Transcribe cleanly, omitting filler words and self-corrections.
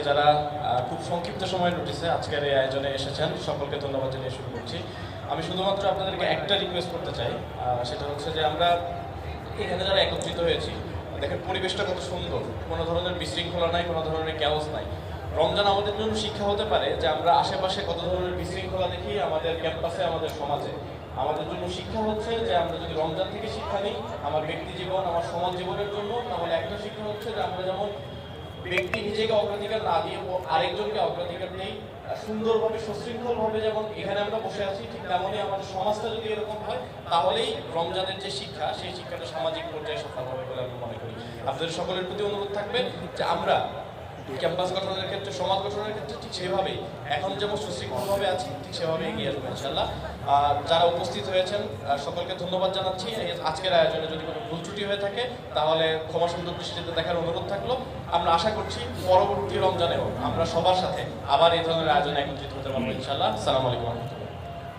যারা খুব সংক্ষিপ্ত সময়ের নোটিসে আজকের এই আয়োজনে এসেছেন সকলকে ধন্যবাদ জানিয়ে শুরু করছি। আমি শুধুমাত্র আপনাদেরকে একটা রিকোয়েস্ট করতে চাই, সেটা হচ্ছে যে আমরা এখানে যারা একত্রিত হয়েছি, দেখেন পরিবেশটা কত সুন্দর, কোনো ধরনের বিশৃঙ্খলা নাই, কোনো ধরনের ক্যাওস নাই। রমজান আমাদের জন্য শিক্ষা হতে পারে যে আমরা আশেপাশে কত ধরনের বিশৃঙ্খলা দেখি আমাদের ক্যাম্পাসে, আমাদের সমাজে। আমাদের জন্য শিক্ষা হচ্ছে যে আমরা যদি রমজান থেকে শিক্ষা নিই আমার ব্যক্তি জীবন, আমার সমাজ জীবনের জন্য, তাহলে একটা শিক্ষা হচ্ছে যে আমরা যেমন ব্যক্তি নিজেকে অগ্রাধিকার না দিয়ে আরেকজনকে অগ্রাধিকার নেই, সুন্দরভাবে সুশৃঙ্খলভাবে যেমন এখানে আমরা বসে আছি, ঠিক তেমনই আমাদের সমাজটা যদি এরকম হয় তাহলেই রমজানের যে শিক্ষা সেই শিক্ষাটা সামাজিক পর্যায়ে সফল হবে বলে আমি মনে করি। আপনাদের সকলের প্রতি অনুরোধ থাকবে যে আমরা ক্যাম্পাস গঠনের ক্ষেত্রে, সমাজ গঠনের ক্ষেত্রে ঠিক সেভাবেই এখন যেমন সুশৃঙ্খলভাবে আছি ঠিক সেভাবে এগিয়ে আসবো ইনশাল্লাহ। যারা উপস্থিত হয়েছেন সকলকে ধন্যবাদ জানাচ্ছি। আজকের আয়োজনে যদি কোনো ভুল ত্রুটি হয়ে থাকে তাহলে ক্ষমা সুন্দর দৃষ্টিতে দেখার অনুরোধ থাকলো। আমরা আশা করছি পরবর্তী রমজানেও আমরা সবার সাথে আবার এই ধরনের আয়োজনে একত্রিত হতে পারবো ইনশাল্লাহ। আসসালামু আলাইকুম।